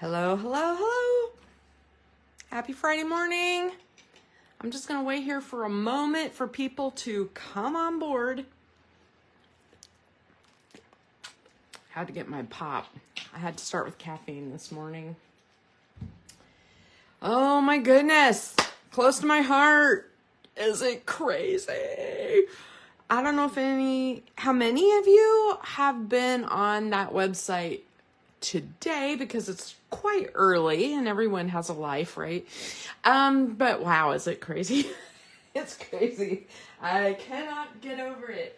Hello, hello, hello. Happy Friday morning. I'm just going to wait here for a moment for people to come on board. Had to get my pop. I had to start with caffeine this morning. Oh my goodness. Close to my heart. Is it crazy? I don't know how many of you have been on that website today because it's quite early and everyone has a life, right? But wow, is it crazy? It's crazy. I cannot get over it.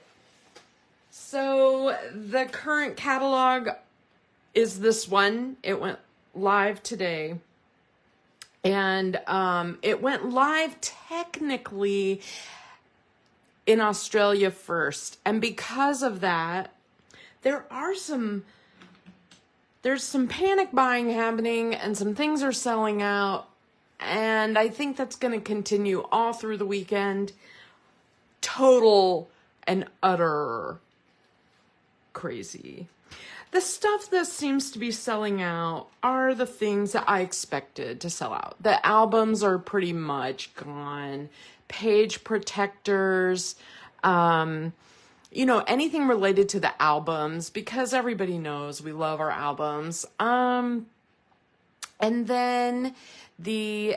So the current catalog is this one. It went live today. And it went live technically in Australia first. And because of that, there's some panic buying happening and some things are selling out. And I think that's going to continue all through the weekend. Total and utter crazy. The stuff that seems to be selling out are the things that I expected to sell out. The albums are pretty much gone. Page protectors, anything related to the albums, because everybody knows we love our albums. And then the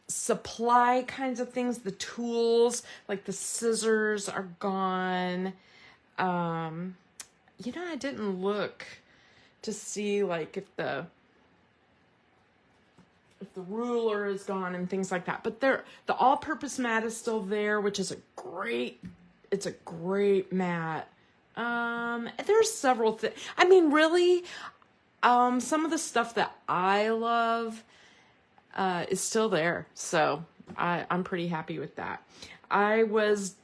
supply kinds of things, the tools, like the scissors are gone. I didn't look to see like if the ruler is gone and things like that. But the all-purpose mat is still there, which is a great mat. There's several things. I mean, really, some of the stuff that I love is still there. So I'm pretty happy with that. I was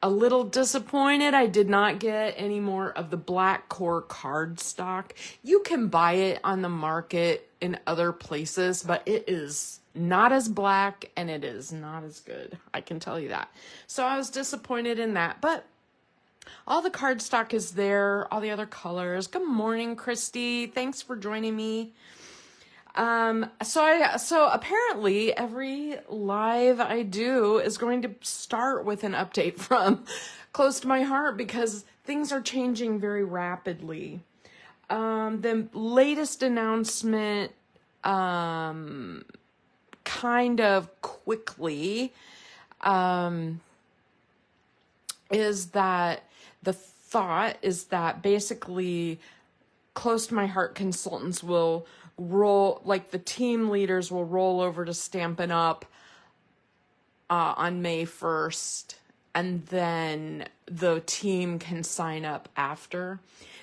a little disappointed I did not get any more of the black core cardstock. You can buy it on the market in other places, but it is not as black and it is not as good. I can tell you that. So I was disappointed in that, but all the cardstock is there, all the other colors. Good morning, Christy. Thanks for joining me. So apparently every live I do is going to start with an update from Close to My Heart because things are changing very rapidly. The latest announcement, kind of quickly, is that the thought is that basically Close to My Heart consultants will the team leaders will roll over to Stampin' Up! On May 1st, and then the team can sign up after.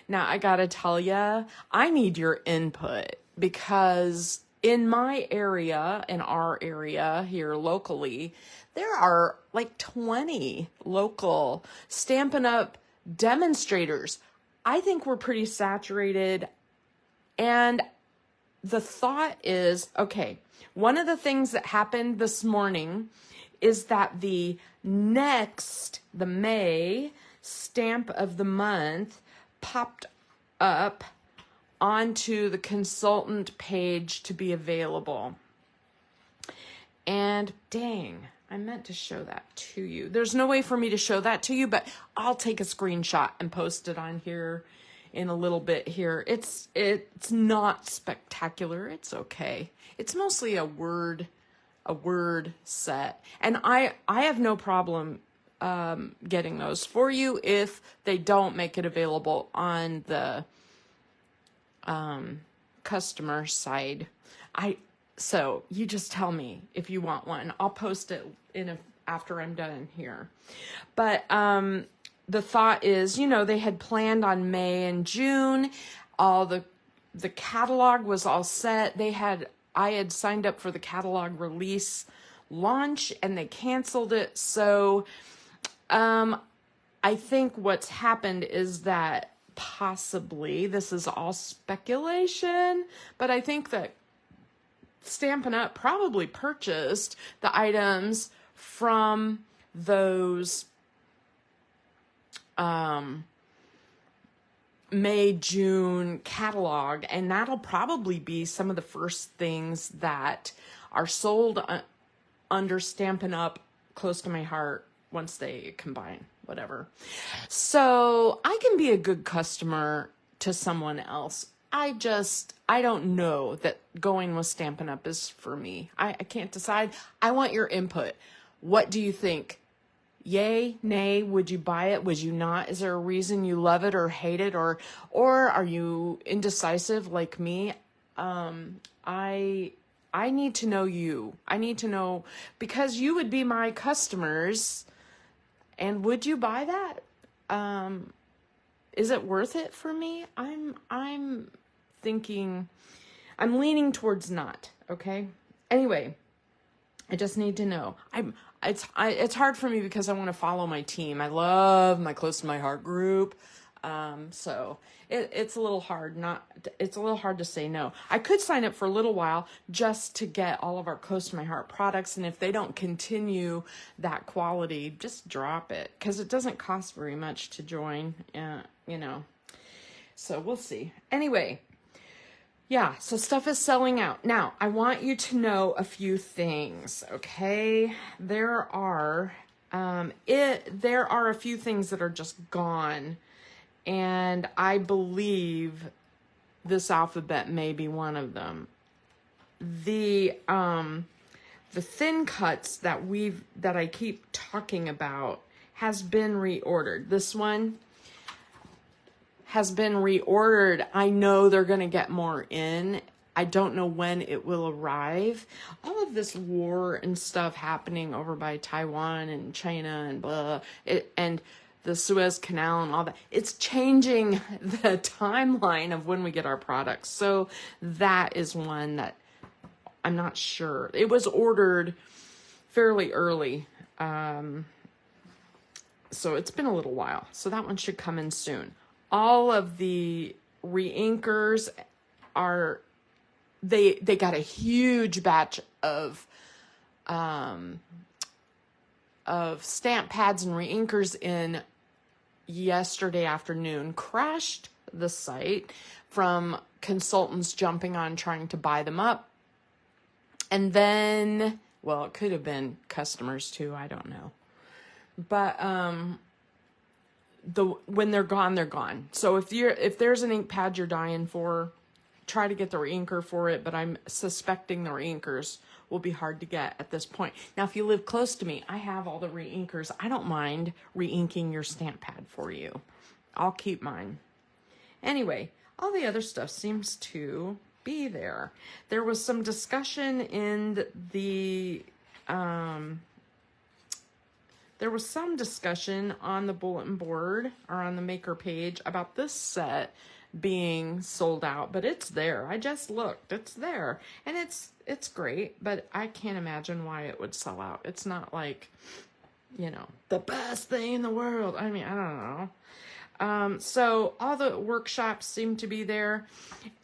Now, I gotta tell ya, I need your input because in my area, in our area here locally, there are like 20 local Stampin' Up! Demonstrators. I think we're pretty saturated, and the thought is, okay, one of the things that happened this morning is that the May stamp of the month popped up onto the consultant page to be available. And dang, I meant to show that to you. There's no way for me to show that to you, but I'll take a screenshot and post it on here in a little bit here. It's not spectacular. It's okay. It's mostly a word set. And I have no problem getting those for you if they don't make it available on the customer side. So you just tell me if you want one. I'll post it after I'm done here. But the thought is, they had planned on May and June. All the catalog was all set. I had signed up for the catalog release launch and they canceled it. So I think what's happened is that possibly, this is all speculation, but I think that Stampin' Up! Probably purchased the items from those May, June catalog, and that'll probably be some of the first things that are sold under Stampin' Up! Close to My Heart once they combine, whatever. So I can be a good customer to someone else. I don't know that going with Stampin' Up! Is for me. I can't decide. I want your input. What do you think? Yay, nay, would you buy it? Would you not? Is there a reason you love it or hate it? Or are you indecisive like me? I need to know you. I need to know, because you would be my customers. And would you buy that? Is it worth it for me? I'm thinking, I'm leaning towards not, okay? Anyway, I just need to know. It's hard for me because I want to follow my team. I love my Close to My Heart group. So it's a little hard it's a little hard to say no. I could sign up for a little while just to get all of our Close to My Heart products. And if they don't continue that quality, just drop it, because it doesn't cost very much to join, so we'll see. Anyway, yeah, so stuff is selling out. Now, I want you to know a few things, okay? There are a few things that are just gone, and I believe this alphabet may be one of them. The thin cuts that I keep talking about has been reordered. This one has been reordered. I know they're going to get more in. I don't know when it will arrive. All of this war and stuff happening over by Taiwan and China and blah, and the Suez Canal and all that, it's changing the timeline of when we get our products. So that is one that I'm not sure. It was ordered fairly early. So it's been a little while. So that one should come in soon. All of the reinkers they got a huge batch of stamp pads and reinkers in yesterday afternoon. Crashed the site from consultants jumping on trying to buy them up. And then, well, it could have been customers too, I don't know. But when they're gone, they're gone. So if there's an ink pad you're dying for, try to get the reinker for it, but I'm suspecting the reinkers will be hard to get at this point. Now, if you live close to me, I have all the reinkers. I don't mind reinking your stamp pad for you. I'll keep mine. Anyway, all the other stuff seems to be there. There was some discussion in the there was some discussion on the bulletin board or on the maker page about this set being sold out, but it's there. I just looked, it's there, and it's great, but I can't imagine why it would sell out. It's not like, the best thing in the world. I mean, I don't know. So all the workshops seem to be there.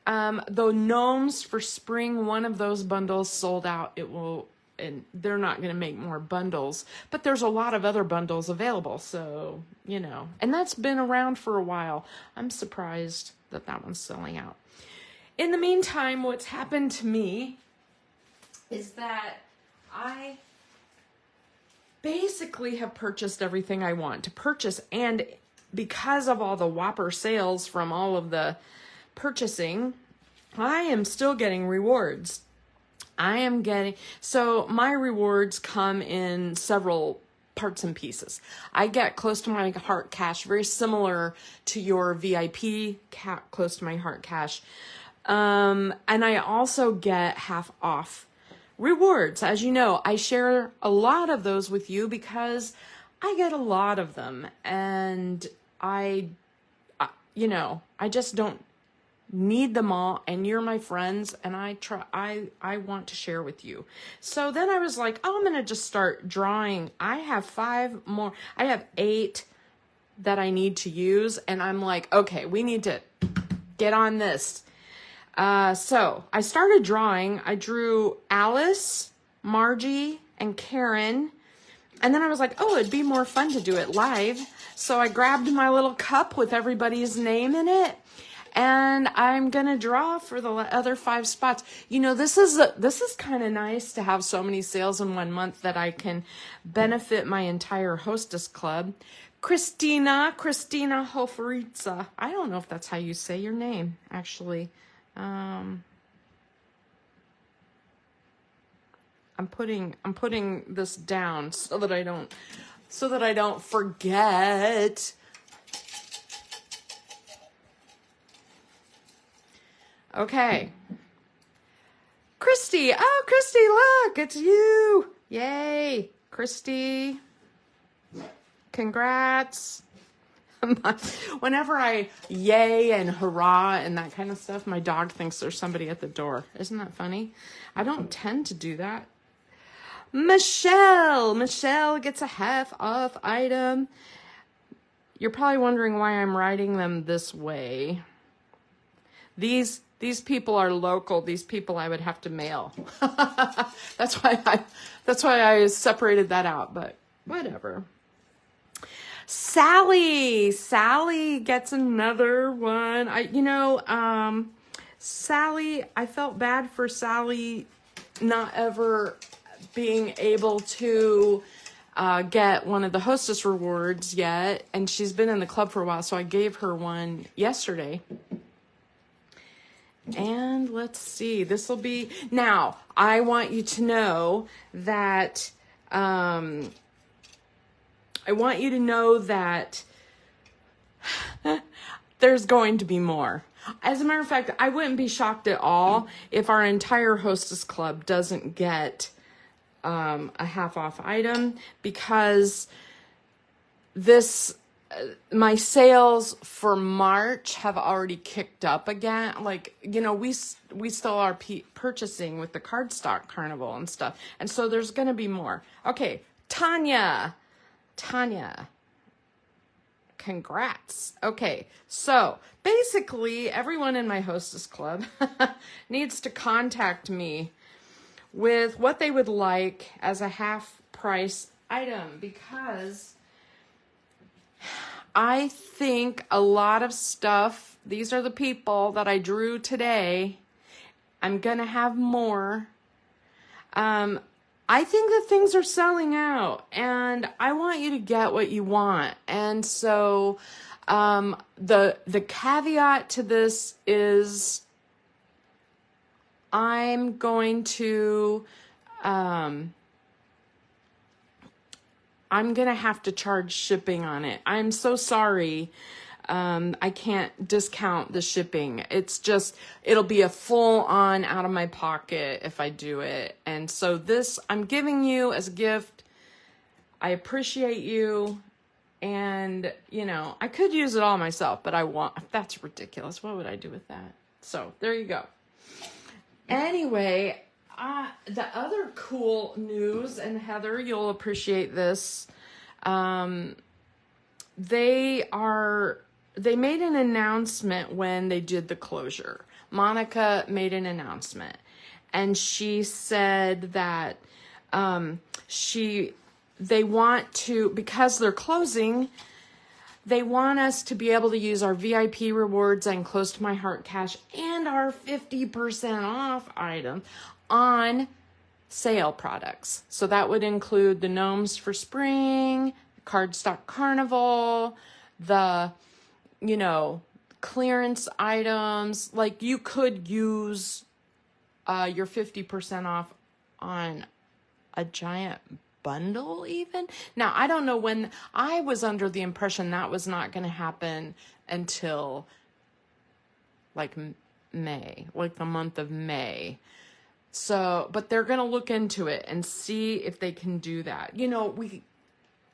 The gnomes for spring, one of those bundles sold out. And they're not going to make more bundles, but there's a lot of other bundles available. So, and that's been around for a while. I'm surprised that one's selling out. In the meantime, what's happened to me is that I basically have purchased everything I want to purchase. And because of all the whopper sales from all of the purchasing, I am still getting rewards. So my rewards come in several parts and pieces. I get Close to My Heart cash, very similar to your VIP Close to My Heart cash. And I also get half off rewards. As you know, I share a lot of those with you because I get a lot of them, and I just don't need them all, and you're my friends, and I want to share with you. So then I was like, I'm going to just start drawing. I have 5 more. I have 8 that I need to use, and I'm like, okay, we need to get on this. So I started drawing. I drew Alice, Margie, and Karen, And then I was like, oh, it'd be more fun to do it live. So I grabbed my little cup with everybody's name in it. And I'm going to draw for the other 5 spots. You know, this is kind of nice to have so many sales in 1 month that I can benefit my entire hostess club. Christina Hoferitza. I don't know if that's how you say your name, actually. I'm putting this down so that I don't forget. Okay. Christy. Oh, Christy, look, it's you. Yay. Christy. Congrats. Whenever I yay and hurrah and that kind of stuff, my dog thinks there's somebody at the door. Isn't that funny? I don't tend to do that. Michelle gets a half off item. You're probably wondering why I'm writing them this way. These people are local. These people I would have to mail. That's why I separated that out, but whatever. Sally gets another one. Sally, I felt bad for Sally not ever being able to get one of the hostess rewards yet, and she's been in the club for a while, so I gave her one yesterday. And let's see, this will be, now, I want you to know that, there's going to be more. As a matter of fact, I wouldn't be shocked at all if our entire hostess club doesn't get a half off item, because my sales for March have already kicked up again. Like, you know, we still are purchasing with the cardstock carnival and stuff. And so there's going to be more. Okay. Tanya, congrats. Okay. So basically everyone in my hostess club needs to contact me with what they would like as a half price item, because I think a lot of stuff, these are the people that I drew today. I'm going to have more. I think that things are selling out, and I want you to get what you want. And so the caveat to this is I'm going to have to charge shipping on it. I'm so sorry. I can't discount the shipping. It's just, it'll be a full on out of my pocket if I do it. And so this I'm giving you as a gift. I appreciate you. And, you know, I could use it all myself, but that's ridiculous. What would I do with that? So there you go. Anyway, the other cool news, and Heather, you'll appreciate this. They made an announcement when they did the closure. Monica made an announcement, and she said that they want to, because they're closing, they want us to be able to use our VIP rewards and Close to My Heart cash and our 50% off item on sale products. So that would include the Gnomes for Spring, Cardstock Carnival, the, you know, clearance items. Like, you could use your 50% off on a giant bundle even. Now, I don't know when. I was under the impression that was not going to happen until like May, like the month of May. So, but they're going to look into it and see if they can do that. You know,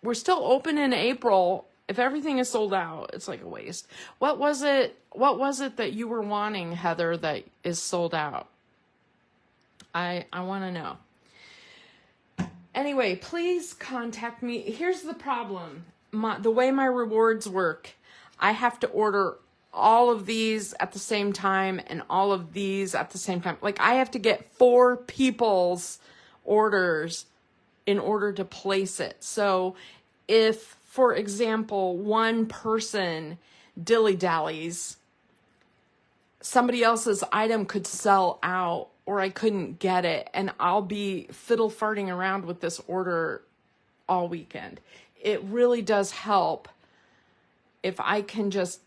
we're still open in April. If everything is sold out, it's like a waste. What was it that you were wanting, Heather, that is sold out? I want to know. Anyway, please contact me. Here's the problem. The way my rewards work, I have to order all of these at the same time and all of these at the same time. Like, I have to get 4 people's orders in order to place it. So if, for example, one person dilly-dallies, somebody else's item could sell out or I couldn't get it, and I'll be fiddle-farting around with this order all weekend. It really does help if I just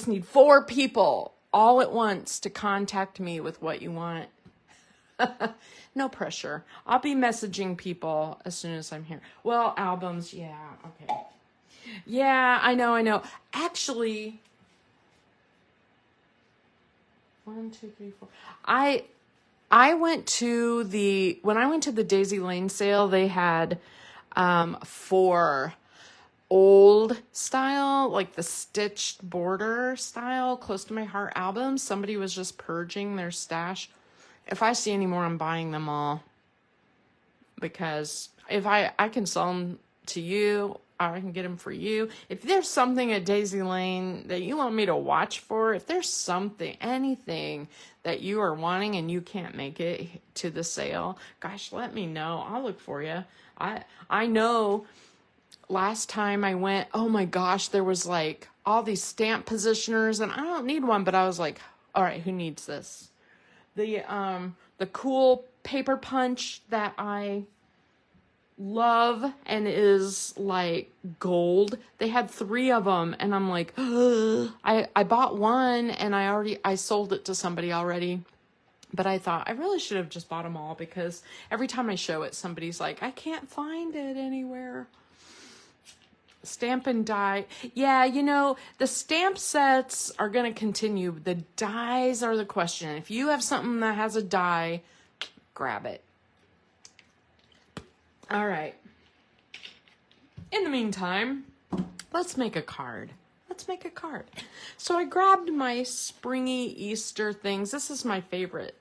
need 4 people all at once to contact me with what you want. No pressure. I'll be messaging people as soon as I'm here. Well, albums, yeah, okay. Yeah, I know. Actually, 1, 2, 3, 4. I went to when I went to the Daisy Lane sale, they had 4 old style, like the stitched border style, Close to My Heart albums. Somebody was just purging their stash. If I see any more, I'm buying them all. Because if I can sell them to you, or I can get them for you. If there's something at Daisy Lane that you want me to watch for, if there's something, anything that you are wanting and you can't make it to the sale, gosh, let me know. I'll look for you. I know last time I went, oh my gosh, there was like all these stamp positioners, and I don't need one, but I was like, all right, who needs this? The cool paper punch that I love and is like gold. They had 3 of them, and I'm like, I bought one and I sold it to somebody already. But I thought I really should have just bought them all, because every time I show it, somebody's like, I can't find it anywhere. Stamp and die. Yeah, the stamp sets are going to continue. The dies are the question. If you have something that has a die, grab it. All right. In the meantime, let's make a card. So I grabbed my springy Easter things. This is my favorite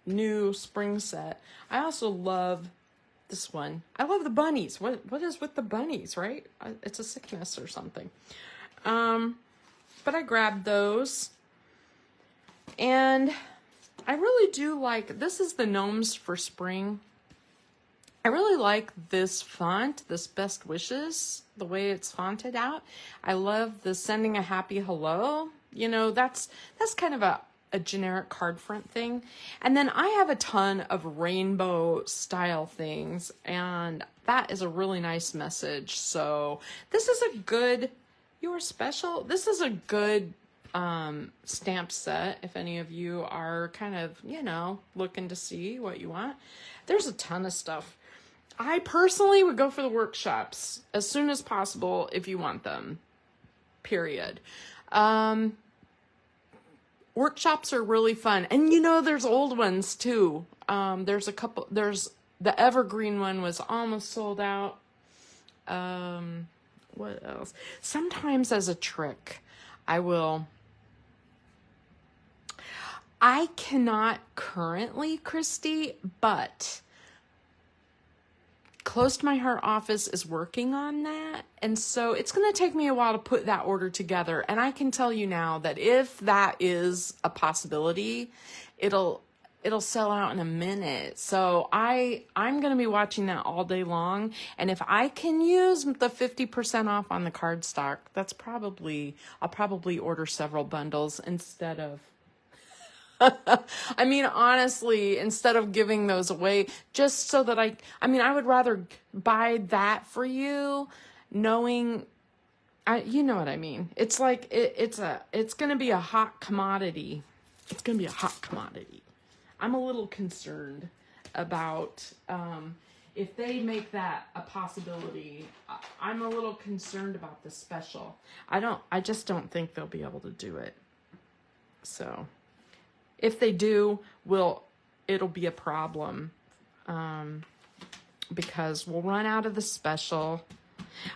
new spring set. I also love this one. I love the bunnies. What is with the bunnies, right? It's a sickness or something. But I grabbed those. And I really do like, this is the Gnomes for Spring. I really like this font, this Best Wishes, the way it's fonted out. I love the Sending a Happy Hello. That's kind of a generic card front thing. And then I have a ton of rainbow style things, and that is a really nice message. So this is a good, you're special. This is a good stamp set if any of you are kind of, looking to see what you want. There's a ton of stuff. I personally would go for the workshops as soon as possible if you want them, period. Workshops are really fun. And there's old ones too. There's the evergreen one was almost sold out. What else? Sometimes as a trick, I cannot currently, Christy, but Close to My Heart office is working on that. And so it's going to take me a while to put that order together. And I can tell you now that if that is a possibility, it'll sell out in a minute. So I'm going to be watching that all day long. And if I can use the 50% off on the cardstock, I'll probably order several bundles instead of, I mean, honestly, instead of giving those away, just so that I would rather buy that for you, knowing, you know what I mean. It's like, it's going to be a hot commodity. It's going to be a hot commodity. I'm a little concerned about, if they make that a possibility. I'm a little concerned about the special. I just don't think they'll be able to do it. So if they do, it'll be a problem, because we'll run out of the special.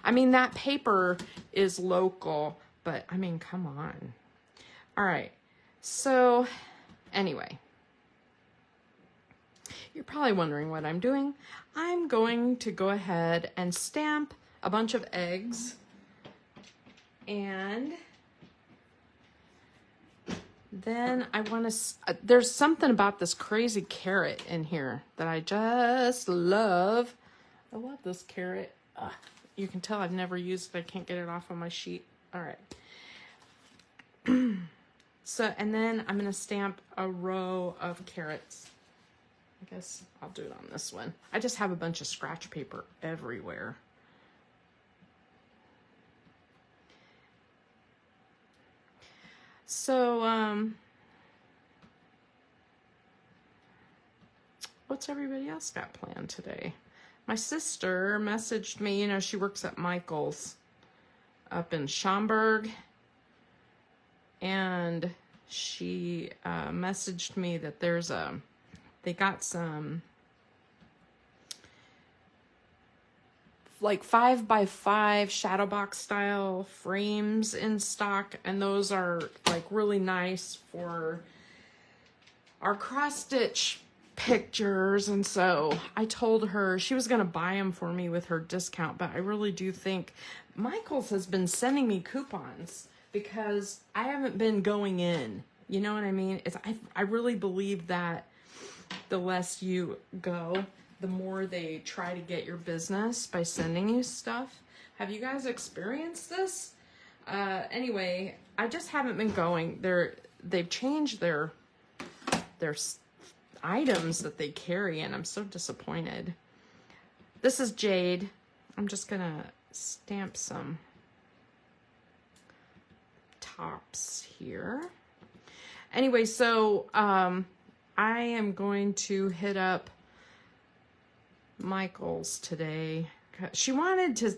I mean, that paper is local, but I mean, come on. All right. So anyway, you're probably wondering what I'm doing. I'm going to go ahead and stamp a bunch of eggs, and then I want to, there's something about this crazy carrot in here that I just love. I love this carrot. You can tell I've never used it. I can't get it off on my sheet. All right. So, and then I'm going to stamp a row of carrots. I guess I'll do it on this one. I just have a bunch of scratch paper everywhere. So, what's everybody else got planned today? My sister messaged me, you know, she works at Michael's up in Schaumburg, and she messaged me that they got some like 5x5 shadow box style frames in stock, and those are like really nice for our cross stitch pictures. And so I told her she was going to buy them for me with her discount, but I really do think Michael's has been sending me coupons because I haven't been going in. You know what I mean? I really believe that the less you go, the more they try to get your business by sending you stuff. Have you guys experienced this? Anyway, I just haven't been going. They've changed their items that they carry, and I'm so disappointed. This is Jade. I'm just gonna stamp some tops here. Anyway, so I am going to hit up Michael's today. She wanted to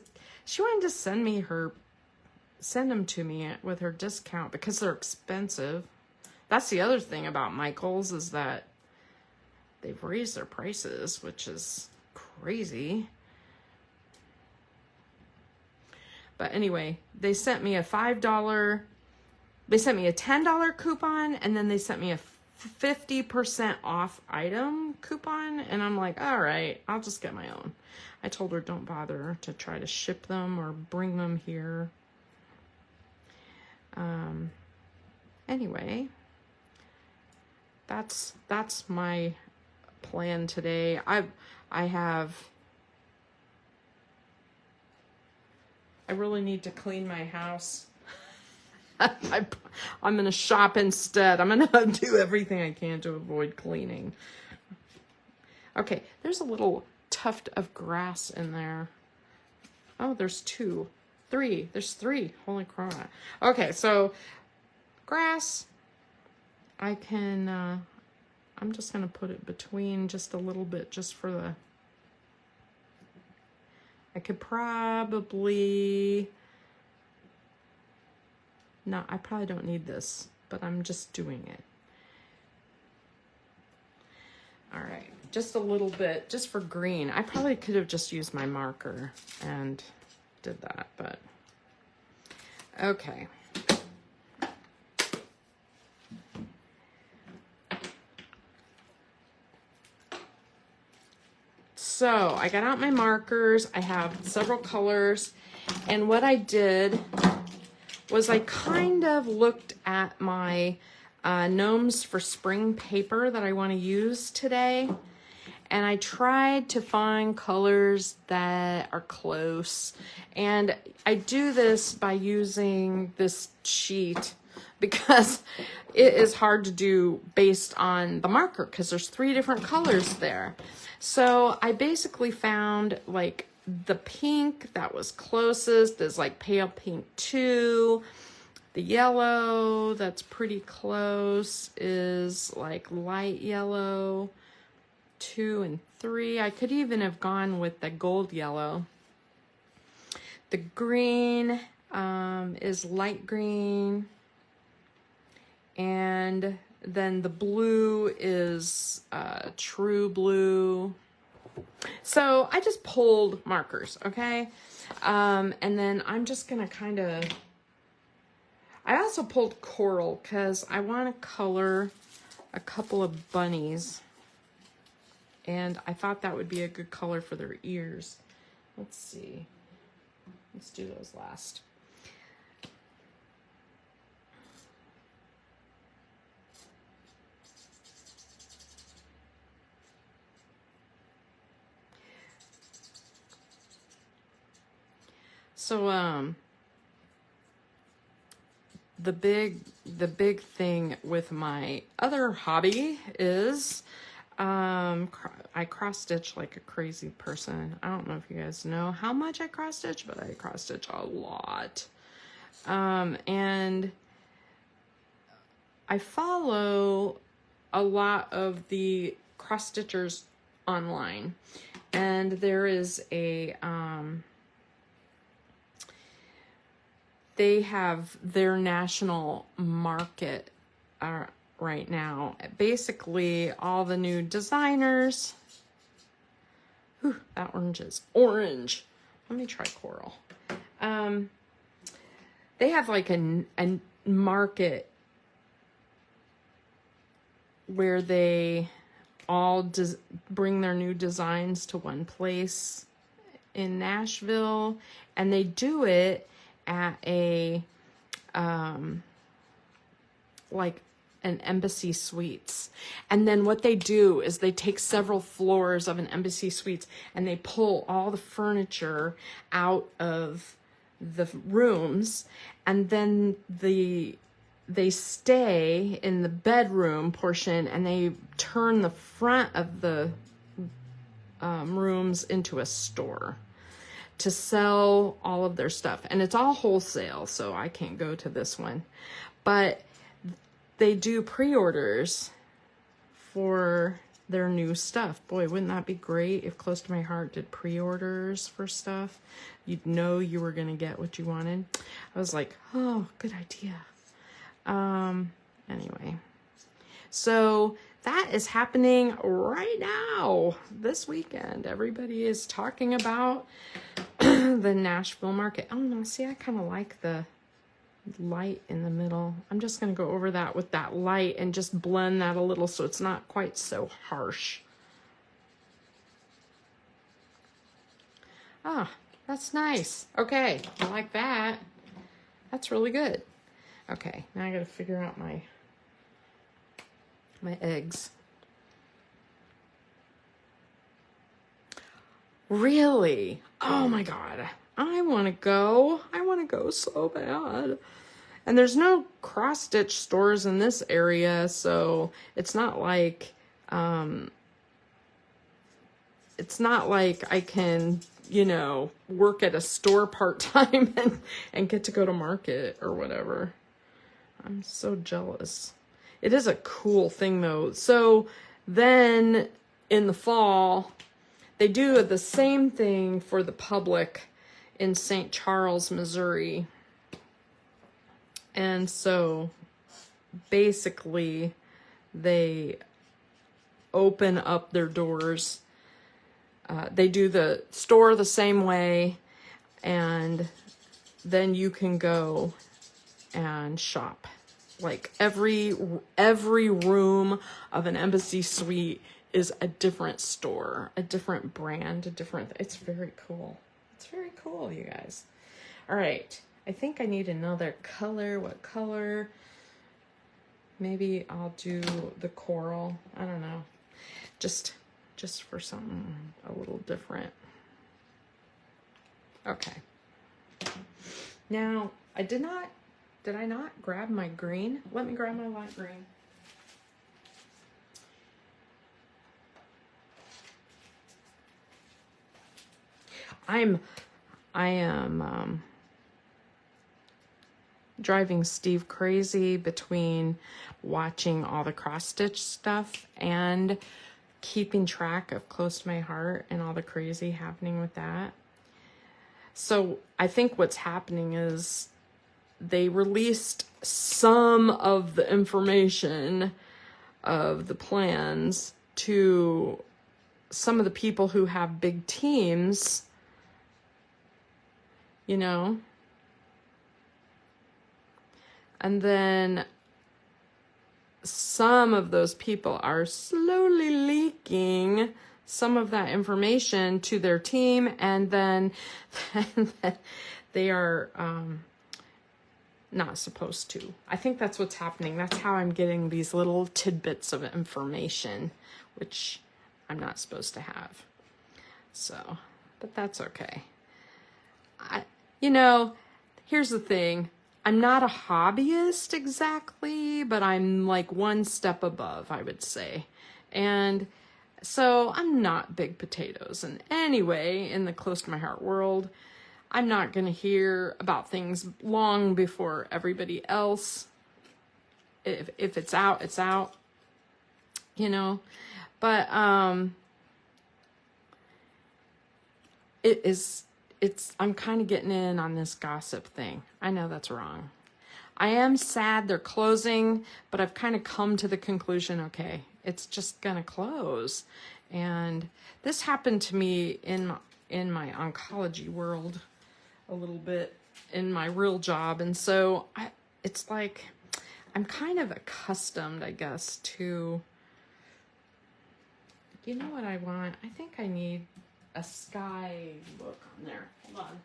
send them to me with her discount because they're expensive. That's the other thing about Michael's, is that they've raised their prices, which is crazy. But anyway, they sent me a $5, they sent me a $10 coupon, and then they sent me a 50% off item coupon, and I'm like, all right, I'll just get my own. I told her don't bother to try to ship them or bring them here. Anyway, that's my plan today. I really need to clean my house. I'm going to shop instead. I'm going to do everything I can to avoid cleaning. Okay, there's a little tuft of grass in there. Oh, there's three. There's three. Holy crap. Okay, so grass. I'm just going to put it between just a little bit, just for the... I could probably... No, I probably don't need this, but I'm just doing it. All right, just a little bit, just for green. I probably could have just used my marker and did that, but okay. So I got out my markers. I have several colors, and what I did was I kind of looked at my Gnomes for Spring paper that I want to use today, and I tried to find colors that are close. And I do this by using this sheet because it is hard to do based on the marker because there's 3 different colors there. So I basically found like the pink that was closest is like pale pink 2. The yellow that's pretty close is like light yellow 2 and 3. I could even have gone with the gold yellow. The green is light green, and then the blue is true blue. So I just pulled markers, okay? And then I'm just gonna kind of, I also pulled coral because I want to color a couple of bunnies, and I thought that would be a good color for their ears. Let's see. Let's do those last. So, the big thing with my other hobby is I cross stitch like a crazy person. I don't know if you guys know how much I cross stitch, but I cross stitch a lot. And I follow a lot of the cross stitchers online, and there is a they have their national market right now. Basically, all the new designers. Whew, that orange is orange. Let me try coral. They have like a market where they all bring their new designs to one place in Nashville, and they do it at a like an Embassy Suites. And then what they do is they take several floors of an Embassy Suites and they pull all the furniture out of the rooms, and then they stay in the bedroom portion, and they turn the front of the rooms into a store to sell all of their stuff. And it's all wholesale, so I can't go to this one. But they do pre-orders for their new stuff. Boy, wouldn't that be great if Close to My Heart did pre-orders for stuff? You'd know you were going to get what you wanted. I was like, oh, good idea. Anyway, so that is happening right now this weekend. Everybody is talking about the Nashville market. Oh no, see, I kind of like the light in the middle. I'm just going to go over that with that light and just blend that a little so it's not quite so harsh. Ah, that's nice. Okay, I like that. That's really good. Okay, now I got to figure out my eggs. Really? Oh my God. I want to go. I want to go so bad. And there's no cross stitch stores in this area, so it's not like I can, work at a store part-time and get to go to market or whatever. I'm so jealous. It is a cool thing though. So then in the fall, they do the same thing for the public in St. Charles, Missouri. And so basically they open up their doors. They do the store the same way, and then you can go and shop. Like every room of an Embassy Suite is a different store, a different brand, it's very cool. It's very cool, you guys. All right. I think I need another color. What color? Maybe I'll do the coral. I don't know. Just for something a little different. Okay. Now, did I not grab my green? Let me grab my light green. I am driving Steve crazy between watching all the cross stitch stuff and keeping track of Close to My Heart and all the crazy happening with that. So I think what's happening is they released some of the information of the plans to some of the people who have big teams, and then some of those people are slowly leaking some of that information to their team, and then they are not supposed to. I think that's what's happening. That's how I'm getting these little tidbits of information, which I'm not supposed to have. So, but that's okay. you know, here's the thing. I'm not a hobbyist exactly, but I'm like one step above, I would say. And so I'm not big potatoes. And anyway, in the close to my heart world, I'm not going to hear about things long before everybody else. If it's out, it's out, you know. But I'm kind of getting in on this gossip thing. I know that's wrong. I am sad they're closing, but I've kind of come to the conclusion, okay, it's just gonna close. And this happened to me in my oncology world a little bit in my real job. And so it's like, I'm kind of accustomed, I guess, to, you know what I want? I think I need a sky look on there. Hold on.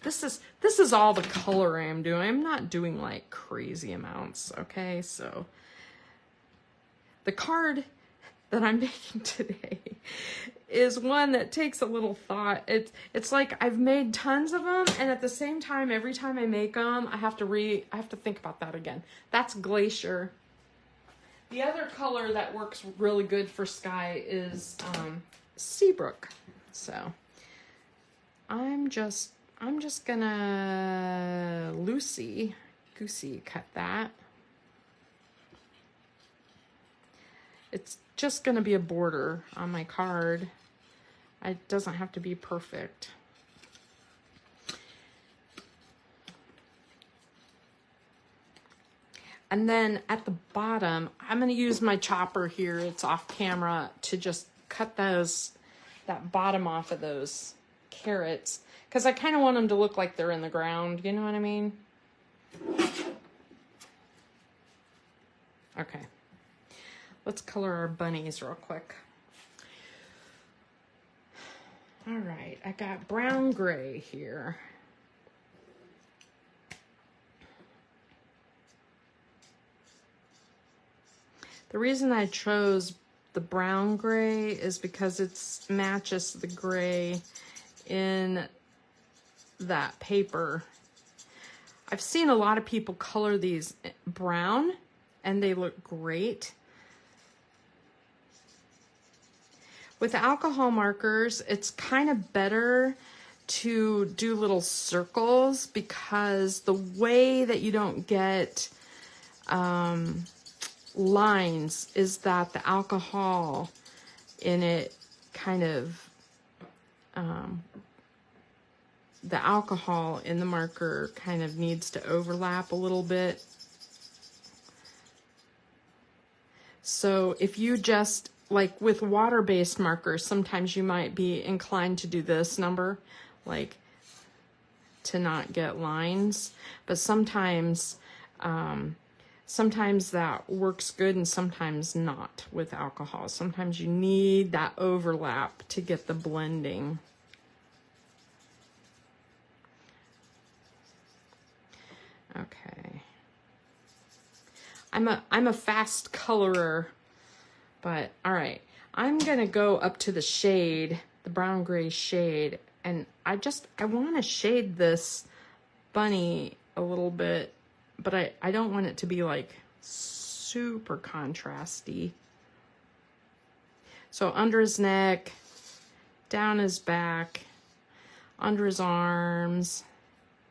This is all the color I'm doing. I'm not doing like crazy amounts, okay? So the card that I'm making today is one that takes a little thought. It's like I've made tons of them, and at the same time, every time I make them, I have to think about that again. That's Glacier. The other color that works really good for sky is Seabrook. So I'm just gonna goosey cut that. It's just gonna be a border on my card. It doesn't have to be perfect. And then at the bottom, I'm gonna use my chopper here, it's off camera, to just cut that bottom off of those carrots, because I kind of want them to look like they're in the ground, you know what I mean? Okay, let's color our bunnies real quick. All right, I got brown gray here. The reason I chose the brown gray is because it matches the gray in that paper. I've seen a lot of people color these brown and they look great. With alcohol markers, it's kind of better to do little circles, because the way that you don't get lines is that the alcohol in it kind of the alcohol in the marker kind of needs to overlap a little bit. So if you just, like with water-based markers, sometimes you might be inclined to do this number, like to not get lines, but sometimes that works good and sometimes not with alcohol. Sometimes you need that overlap to get the blending. Okay. I'm a fast colorer, but all right. I'm gonna go up to the shade, the brown gray shade, and I want to shade this bunny a little bit, but I don't want it to be like super contrasty. So under his neck, down his back, under his arms.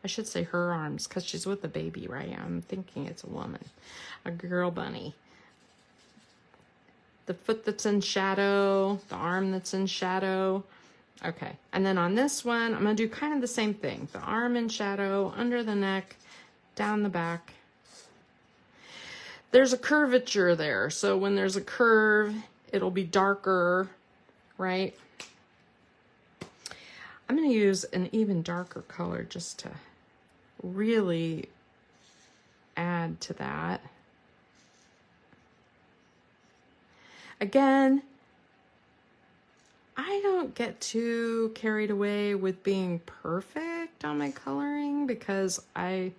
I should say her arms because she's with the baby, right? I'm thinking it's a woman, a girl bunny. The foot that's in shadow, the arm that's in shadow. Okay, and then on this one, I'm gonna do kind of the same thing. The arm in shadow, under the neck, down the back. There's a curvature there, so when there's a curve, it'll be darker, right? I'm gonna use an even darker color just to really add to that. Again, I don't get too carried away with being perfect on my coloring because I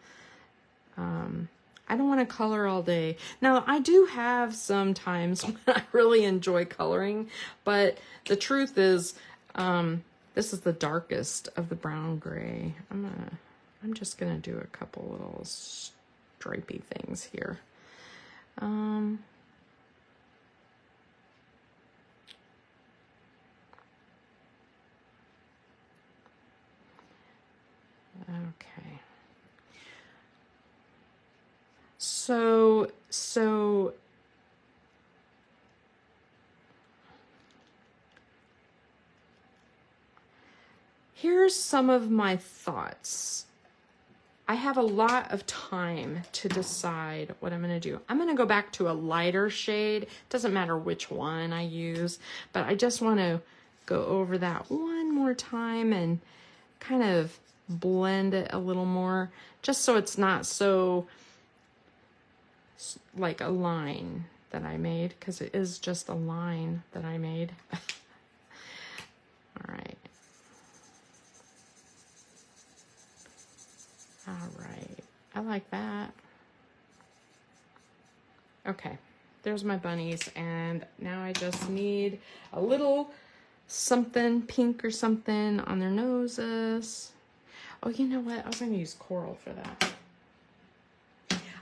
I don't want to color all day. Now, I do have some times when I really enjoy coloring, but the truth is, this is the darkest of the brown gray. I'm just gonna do a couple little stripey things here. Okay. So here's some of my thoughts. I have a lot of time to decide what I'm going to do. I'm going to go back to a lighter shade. Doesn't matter which one I use, but I just want to go over that one more time and kind of blend it a little more, just so it's not so like a line that I made, because it is just a line that I made. All right. All right. I like that. Okay. There's my bunnies, and now I just need a little something pink or something on their noses. Oh, you know what? I was going to use coral for that.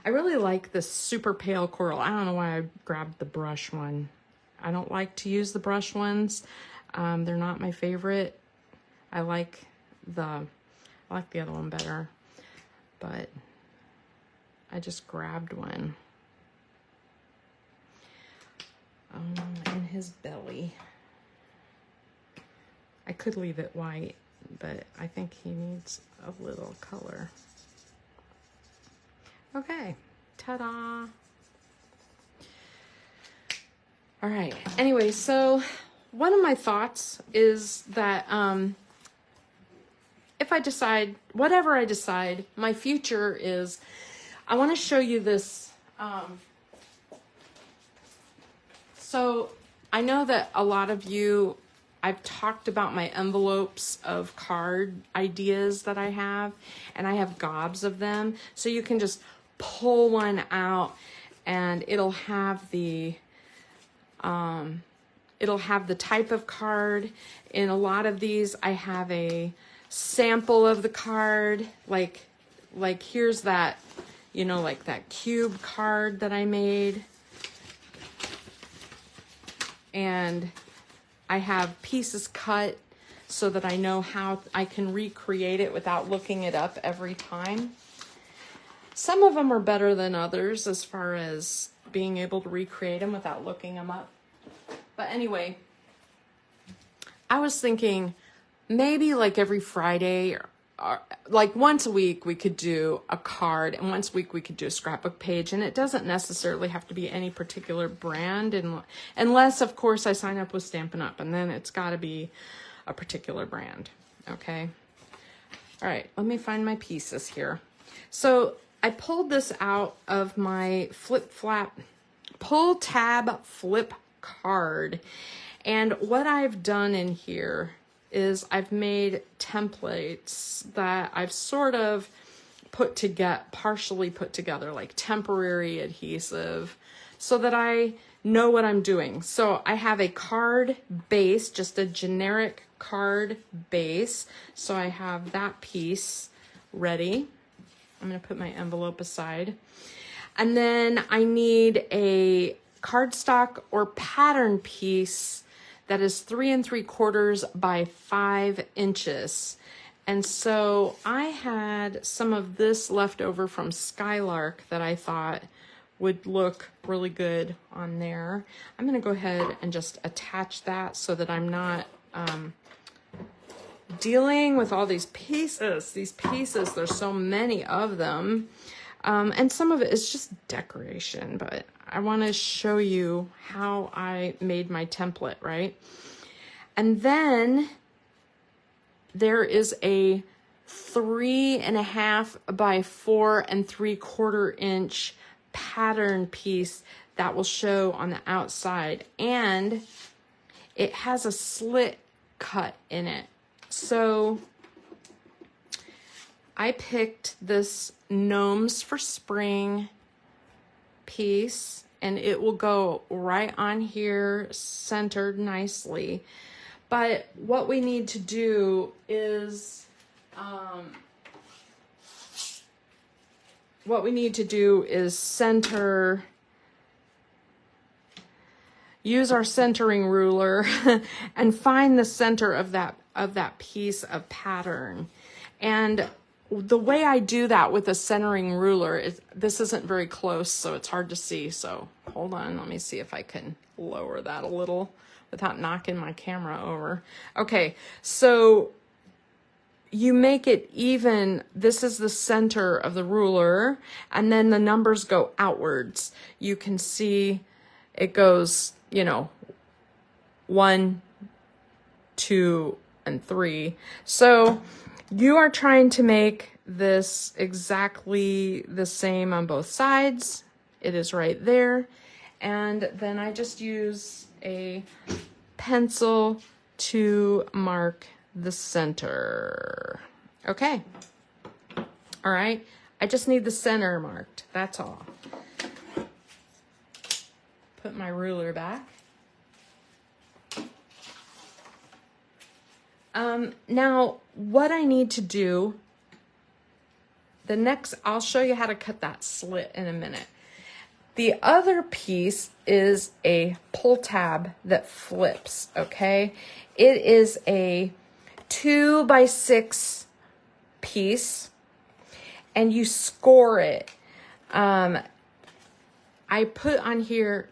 I really like this super pale coral. I don't know why I grabbed the brush one. I don't like to use the brush ones. They're not my favorite. I like the other one better, but I just grabbed one. In his belly. I could leave it white, but I think he needs a little color. Okay, ta-da. All right, anyway, so one of my thoughts is that if I decide, whatever I decide, my future is, I want to show you this. So I know that a lot of you, I've talked about my envelopes of card ideas that I have, and I have gobs of them. So you can just pull one out and it'll have the type of card. In a lot of these, I have a sample of the card, like here's that, you know, like that cube card that I made. And I have pieces cut so that I know how I can recreate it without looking it up every time. Some of them are better than others as far as being able to recreate them without looking them up. But anyway, I was thinking maybe like every Friday or like once a week we could do a card, and once a week we could do a scrapbook page, and it doesn't necessarily have to be any particular brand, and unless of course I sign up with Stampin' Up, and then it's got to be a particular brand. Okay. All right, let me find my pieces here. So I pulled this out of my pull tab flip card, and what I've done in here is I've made templates that I've sort of partially put together, like temporary adhesive, so that I know what I'm doing. So I have a card base, just a generic card base. So I have that piece ready. I'm going to put my envelope aside. And then I need a cardstock or pattern piece that is 3 3/4 by 5 inches. And so I had some of this left over from Skylark that I thought would look really good on there. I'm going to go ahead and just attach that so that I'm not dealing with all these pieces. There's so many of them. And some of it is just decoration, but I want to show you how I made my template, right? And then there is a 3.5 by 4 3/4 inch pattern piece that will show on the outside, and it has a slit cut in it. So I picked this Gnomes for Spring piece and it will go right on here, centered nicely. But what we need to do is, center, use our centering ruler and find the center of that piece of pattern. And the way I do that with a centering ruler is, this isn't very close, so it's hard to see. So hold on, let me see if I can lower that a little without knocking my camera over. Okay, so you make it even. This is the center of the ruler, and then the numbers go outwards. You can see it goes, you know, 1, 2, and 3. So you are trying to make this exactly the same on both sides. It is right there. And then I just use a pencil to mark the center. Okay. All right. I just need the center marked. That's all. Put my ruler back. Now, what I need to do, I'll show you how to cut that slit in a minute. The other piece is a pull tab that flips, okay? It is a 2x6 piece, and you score it. I put on here,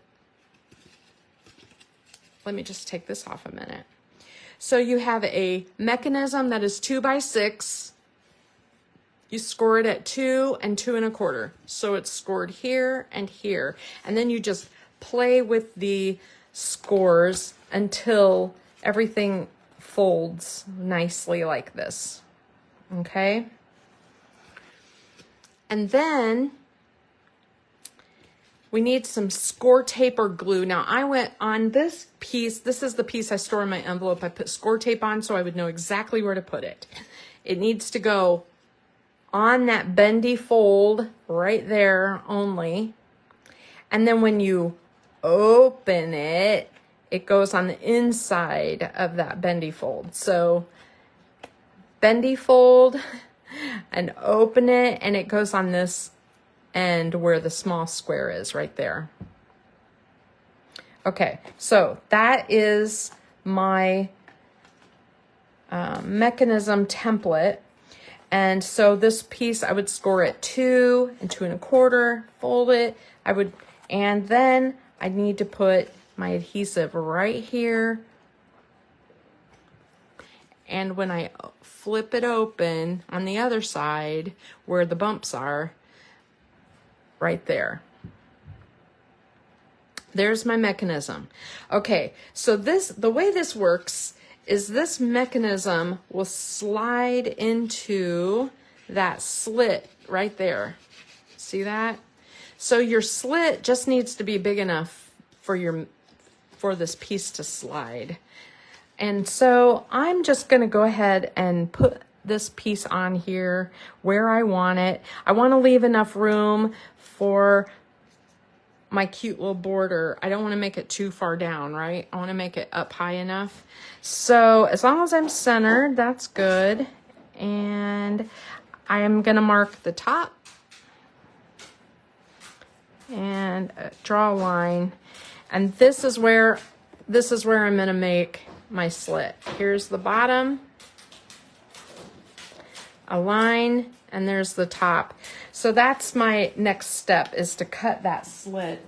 let me just take this off a minute. So you have a mechanism that is 2x6. You score it at 2 and 2 1/4. So it's scored here and here. And then you just play with the scores until everything folds nicely like this. Okay? And then we need some score tape or glue. Now I went on this piece. This is the piece I store in my envelope. I put score tape on so I would know exactly where to put it. It needs to go on that bendy fold right there only. And then when you open it, it goes on the inside of that bendy fold. So bendy fold and open it, and it goes on this end where the small square is right there. Okay, so that is my mechanism template. And so this piece, I would score at 2 and 2 1/4, fold it. And then I need to put my adhesive right here. And when I flip it open on the other side where the bumps are, right there. There's my mechanism. Okay, so the way this works is this mechanism will slide into that slit right there. See that? So your slit just needs to be big enough for this piece to slide. And so I'm just going to go ahead and put this piece on here where I want it. I want to leave enough room for my cute little border. I don't want to make it too far down, right? I want to make it up high enough. So as long as I'm centered, that's good. And I am going to mark the top and draw a line. And this is where I'm going to make my slit. Here's the bottom, a line, and there's the top. So that's my next step, is to cut that slit.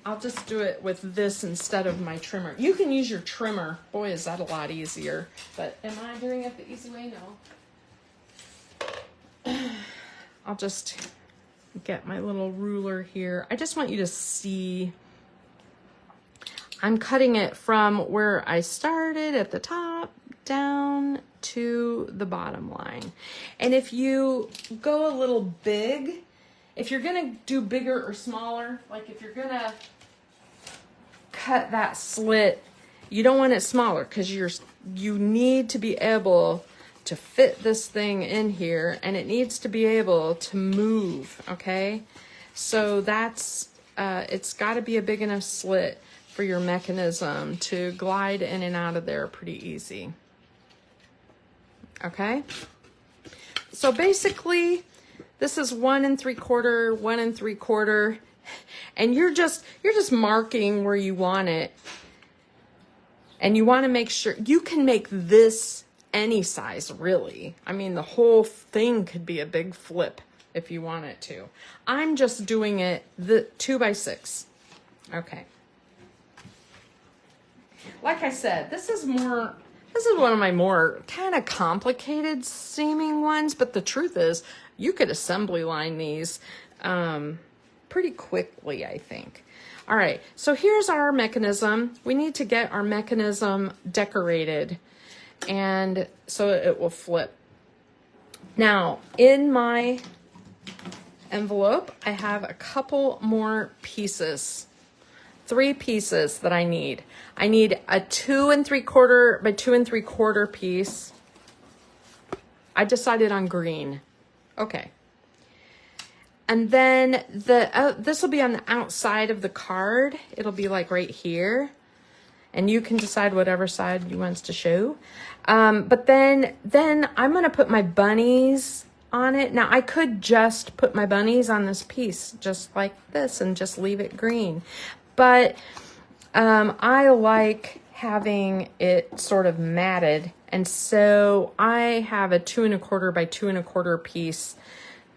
I'll just do it with this instead of my trimmer. You can use your trimmer. Boy, is that a lot easier. But am I doing it the easy way? No. I'll just get my little ruler here. I just want you to see. I'm cutting it from where I started at the top down to the bottom line. And if you go a little big, if you're gonna do bigger or smaller, like if you're gonna cut that slit, you don't want it smaller because you need to be able to fit this thing in here, and it needs to be able to move, okay? So that's, it's got to be a big enough slit for your mechanism to glide in and out of there pretty easy. Okay? So basically, this is 1 3/4, 1 3/4, and you're just marking where you want it. And you want to make sure you can make this any size, really. I mean, the whole thing could be a big flip if you want it to. I'm just doing it the 2 by 6. Okay. Like I said, this is one of my more kind of complicated seeming ones, but the truth is you could assembly line these pretty quickly, I think. All right, so here's our mechanism. We need to get our mechanism decorated, and so it will flip. Now, in my envelope, I have a couple more pieces. 3 pieces that I need. I need a 2 3/4 by 2 3/4 piece. I decided on green. Okay. And then this will be on the outside of the card. It'll be like right here. And you can decide whatever side you want to show. But then I'm going to put my bunnies on it. Now, I could just put my bunnies on this piece just like this and just leave it green. But I like having it sort of matted. And so I have a 2 1/4 by 2 1/4 piece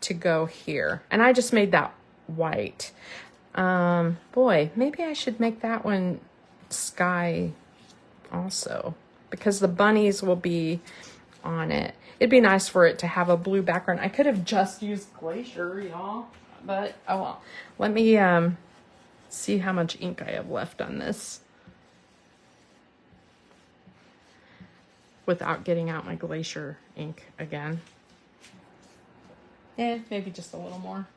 to go here. And I just made that white. Boy, maybe I should make that one sky also, because the bunnies will be on it. It'd be nice for it to have a blue background. I could have just used Glacier, y'all, but oh well. Let me see how much ink I have left on this without getting out my Glacier ink again. Maybe just a little more.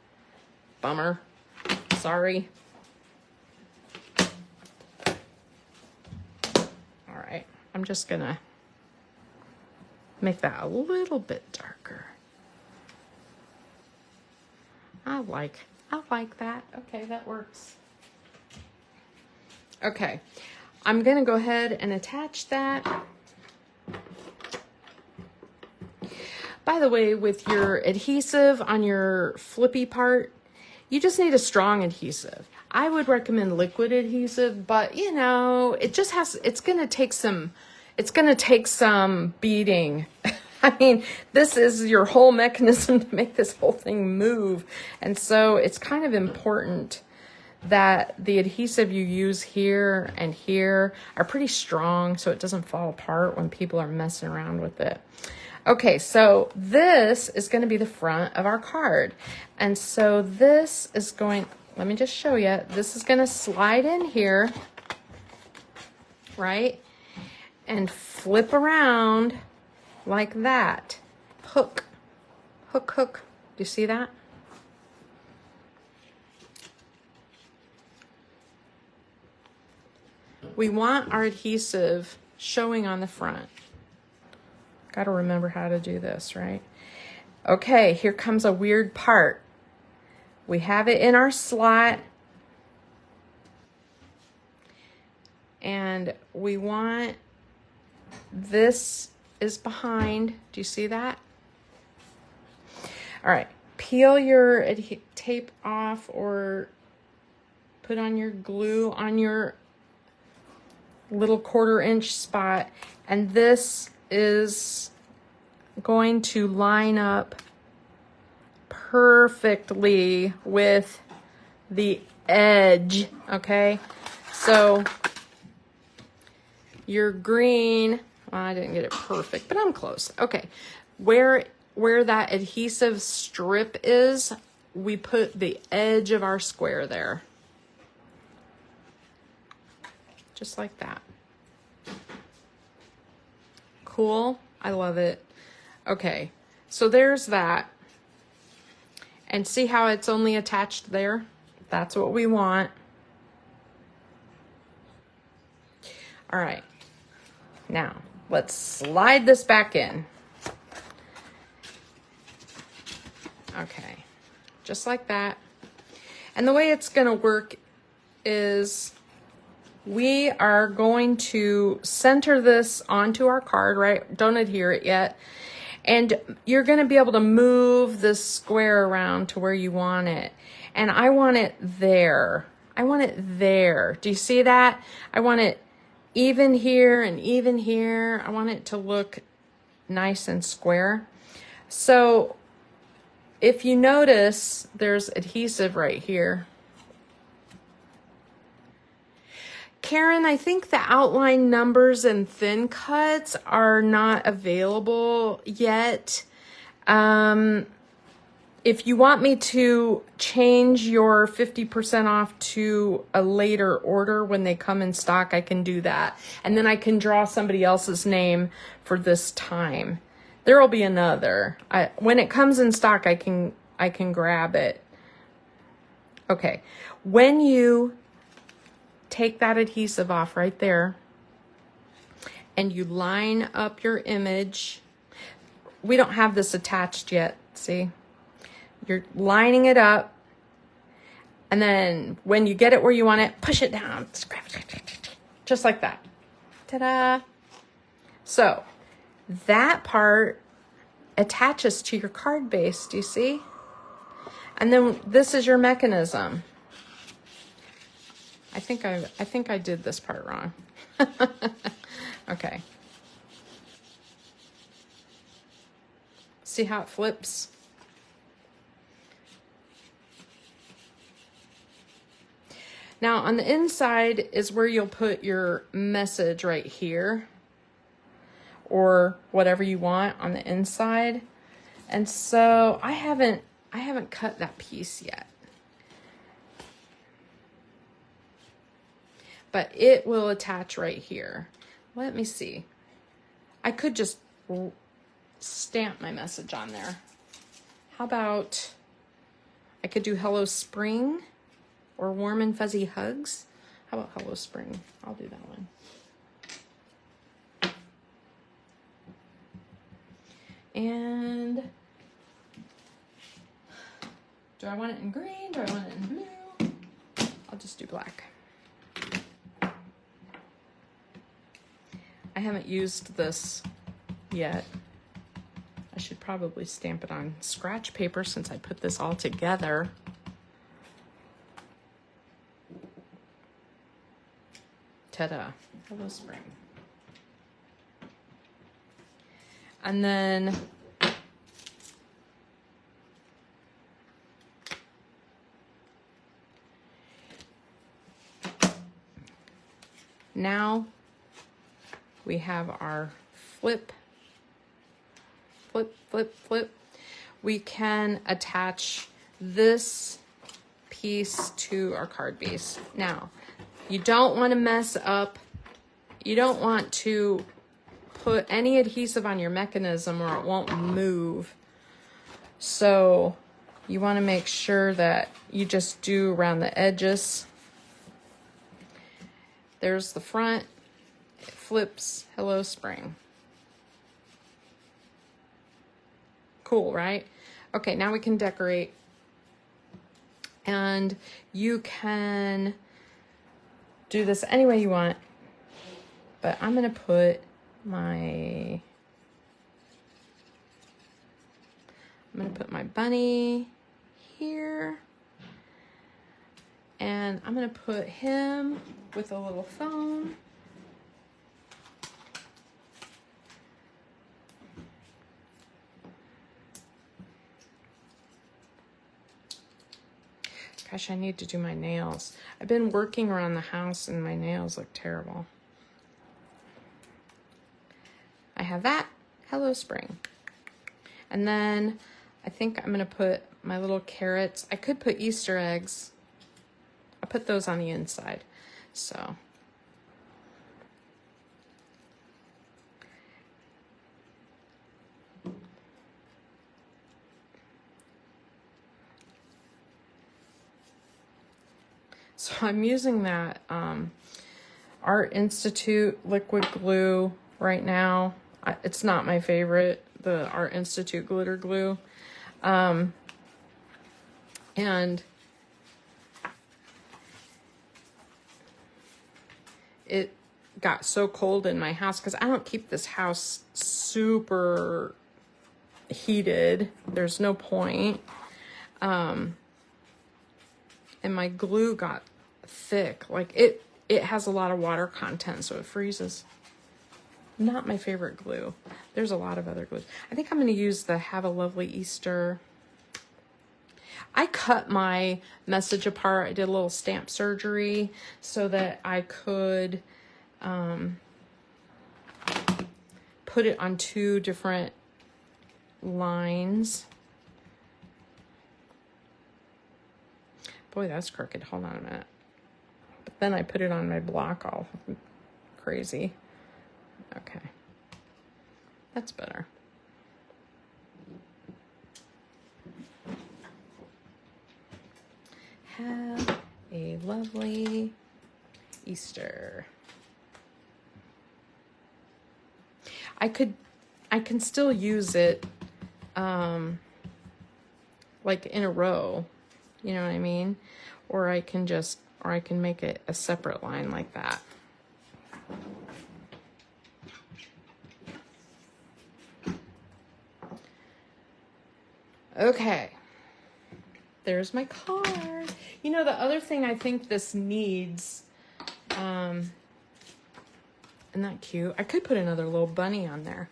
Bummer. Sorry. All right, I'm just gonna make that a little bit darker. I like that. Okay, that works. Okay, I'm gonna go ahead and attach that. By the way, with your adhesive on your flippy part, you just need a strong adhesive. I would recommend liquid adhesive, but you know, it's gonna take some beating. I mean, this is your whole mechanism to make this whole thing move. And so it's kind of important that the adhesive you use here and here are pretty strong so it doesn't fall apart when people are messing around with it. Okay, so this is going to be the front of our card. And so this is going, let me just show you. This is going to slide in here, right? And flip around like that. Hook, hook, hook. Do you see that? We want our adhesive showing on the front. Got to remember how to do this, right? Okay, here comes a weird part. We have it in our slot. And we want, this is behind. Do you see that? All right, peel your tape off or put on your glue on your little 1/4 inch spot. And this is going to line up perfectly with the edge, okay? So your green, well, I didn't get it perfect, but I'm close. Okay, where that adhesive strip is, we put the edge of our square there. Just like that. Cool. I love it. Okay, so there's that. And see how it's only attached there? That's what we want. All right. Now, let's slide this back in. Okay, just like that. And the way it's going to work is we are going to center this onto our card, right? Don't adhere it yet. And you're going to be able to move this square around to where you want it. And I want it there. I want it there. Do you see that? I want it even here and even here. I want it to look nice and square. So if you notice, there's adhesive right here. Karen, I think the outline numbers and thin cuts are not available yet. If you want me to change your 50% off to a later order when they come in stock, I can do that. And then I can draw somebody else's name for this time. There will be another. When it comes in stock, I can grab it. Okay. When you take that adhesive off right there and you line up your image, we don't have this attached yet, see? You're lining it up, and then when you get it where you want it, push it down, just like that. Ta-da! So that part attaches to your card base, do you see? And then this is your mechanism. I think I did this part wrong. Okay. See how it flips? Now on the inside is where you'll put your message right here, or whatever you want on the inside. And so I haven't cut that piece yet. But it will attach right here. Let me see. I could just stamp my message on there. How about I could do Hello Spring or Warm and Fuzzy Hugs? How about Hello Spring? I'll do that one. And do I want it in green? Do I want it in blue? I'll just do black. I haven't used this yet. I should probably stamp it on scratch paper since I put this all together. Ta-da. Hello Spring. And then now we have our flip. We can attach this piece to our card base. Now, you don't want to mess up. You don't want to put any adhesive on your mechanism or it won't move. So you want to make sure that you just do around the edges. There's the front. It flips. Hello Spring. Cool, right? Okay, now we can decorate. And you can do this any way you want. But I'm going to put my bunny here. And I'm going to put him with a little phone. Gosh, I need to do my nails. I've been working around the house and my nails look terrible. I have that. Hello Spring. And then I think I'm going to put my little carrots. I could put Easter eggs. I'll put those on the inside. So I'm using that Art Institute liquid glue right now. It's not my favorite, the Art Institute glitter glue. And it got so cold in my house because I don't keep this house super heated. There's no point. And my glue got thick. Like it has a lot of water content, so it freezes. Not my favorite glue. There's a lot of other glues. I think I'm going to use the Have a Lovely Easter. I cut my message apart. I did a little stamp surgery so that I could put it on 2 different lines. Boy, that's crooked. Hold on a minute. But then I put it on my block all crazy. Okay. That's better. Have a lovely Easter. I can still use it like in a row, you know what I mean? Or I can make it a separate line like that. Okay. There's my card. You know, the other thing I think this needs, isn't that cute? I could put another little bunny on there.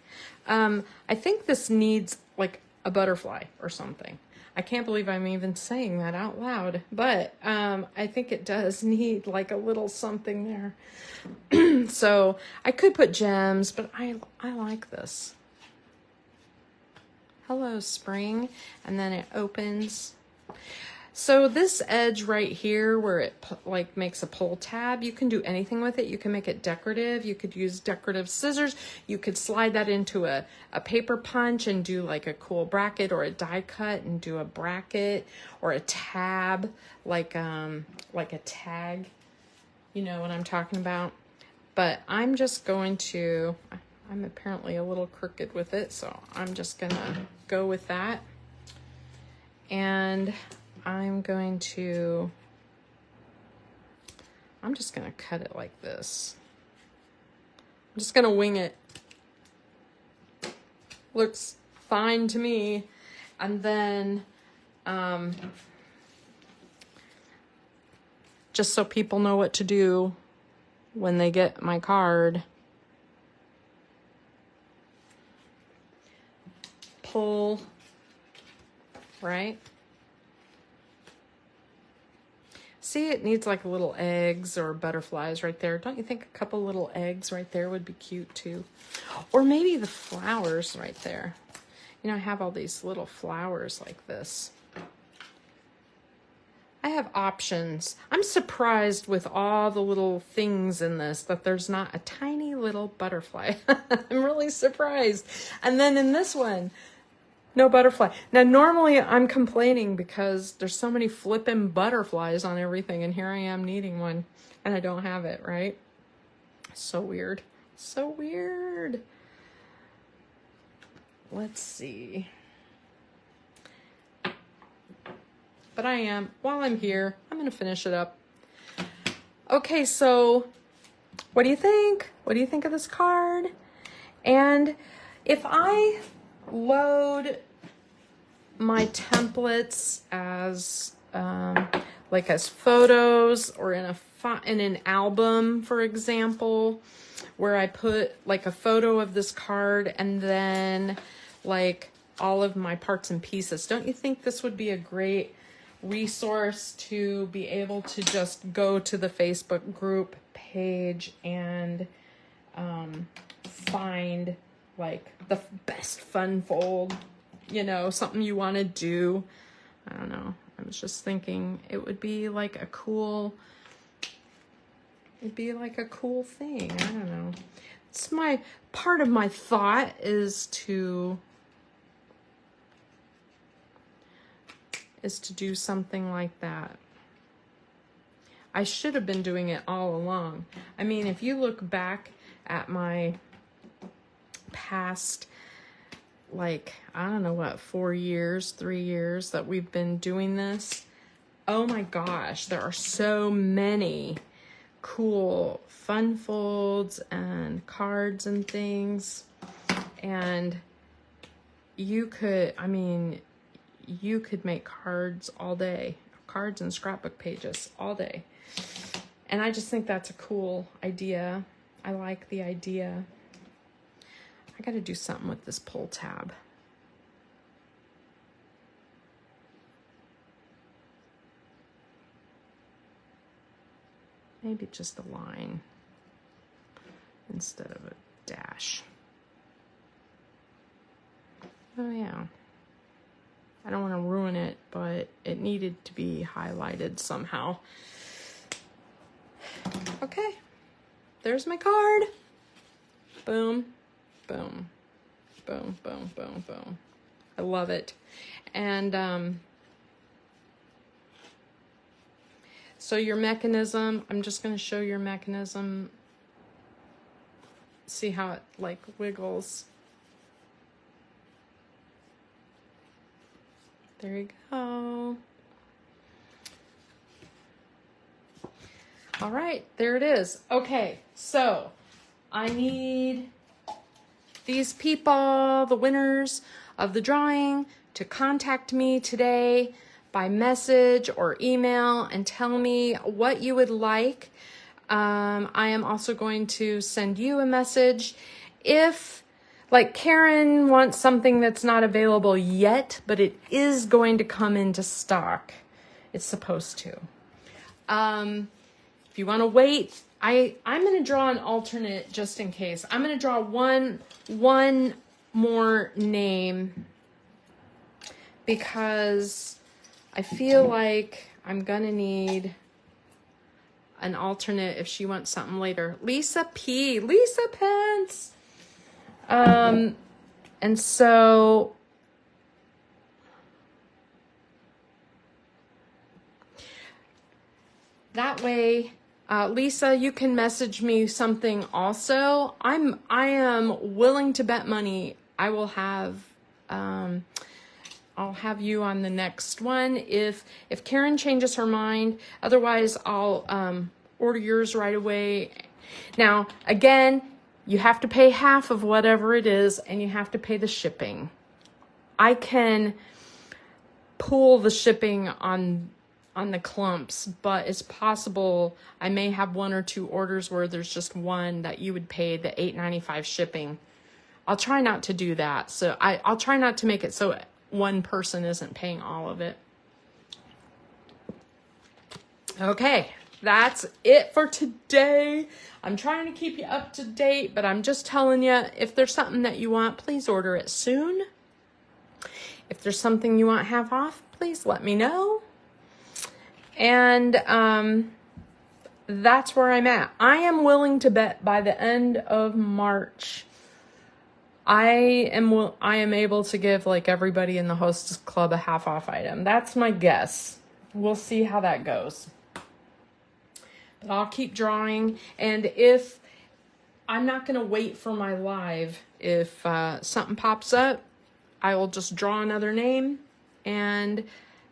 I think this needs like a butterfly or something. I can't believe I'm even saying that out loud, but I think it does need like a little something there. So I could put gems, but I like this. Hello, spring. And then it opens. So this edge right here where it like makes a pull tab, you can do anything with it. You can make it decorative. You could use decorative scissors. You could slide that into a paper punch and do like a cool bracket, or a die cut and do a bracket, or a tab, like a tag. You know what I'm talking about? But I'm just going to, I'm apparently a little crooked with it, so I'm just gonna go with that. And I'm just gonna cut it like this. I'm just gonna wing it. Looks fine to me. And then, just so people know what to do when they get my card, pull, right? See, it needs like little eggs or butterflies right there. Don't you think a couple little eggs right there would be cute too? Or maybe the flowers right there. You know, I have all these little flowers like this. I have options. I'm surprised with all the little things in this that there's not a tiny little butterfly. I'm really surprised. And then in this one, no butterfly. Now, normally I'm complaining because there's so many flippin' butterflies on everything, and here I am needing one, and I don't have it, right? So weird. So weird. Let's see. But while I'm here, I'm going to finish it up. Okay, so what do you think? What do you think of this card? And if I load my templates as as photos, or in an album, for example, where I put like a photo of this card and then like all of my parts and pieces, don't you think this would be a great resource to be able to just go to the Facebook group page and find like the best fun fold, you know, something you want to do? I don't know. I was just thinking it would be like a cool, thing. I don't know. It's part of my thought is to do something like that. I should have been doing it all along. I mean, if you look back at my past, like, I don't know what, 4 years, 3 years that we've been doing this, Oh my gosh, there are so many cool fun folds and cards and things. And you could, I mean, you could make cards all day, cards and scrapbook pages all day. And I just think that's a cool idea. I like the idea. I got to do something with this pull tab. Maybe just a line instead of a dash. Oh yeah. I don't want to ruin it, but it needed to be highlighted somehow. Okay, there's my card. Boom, boom, boom, boom, boom, boom. I love it. And so your mechanism, I'm just going to show your mechanism. See how it like wiggles. There you go. All right, there it is. Okay, so I need these people, the winners of the drawing, to contact me today by message or email and tell me what you would like. I am also going to send you a message. If, like, Karen wants something that's not available yet, but it is going to come into stock. It's supposed to. If you want to wait, I'm going to draw an alternate just in case. I'm going to draw one more name because I feel like I'm going to need an alternate if she wants something later. Lisa Pence. And so that way, Lisa, you can message me something also. I am willing to bet money I will have, I'll have you on the next one if Karen changes her mind. Otherwise, I'll order yours right away. Now, again, you have to pay half of whatever it is, and you have to pay the shipping. I can pool the shipping on the clumps, but it's possible I may have one or two orders where there's just one that you would pay the $8.95 shipping. I'll try not to do that. So I'll try not to make it so one person isn't paying all of it. Okay, that's it for today. I'm trying to keep you up to date, but I'm just telling you, if there's something that you want, please order it soon. If there's something you want half off, please let me know. And that's where I'm at. I am willing to bet by the end of March, I am able to give like everybody in the Hostess Club a half off item. That's my guess. We'll see how that goes. But I'll keep drawing, and if I'm not going to wait for my live, if something pops up, I will just draw another name and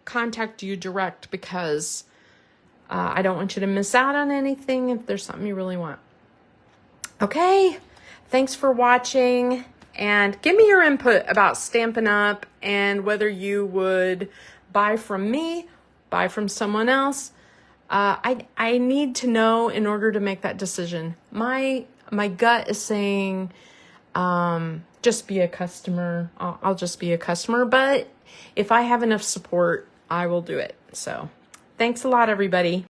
contact you direct, because I don't want you to miss out on anything if there's something you really want. Okay, thanks for watching, and give me your input about Stampin' Up! And whether you would buy from me, buy from someone else. I need to know in order to make that decision. My gut is saying just be a customer. I'll just be a customer, but if I have enough support, I will do it. So thanks a lot, everybody.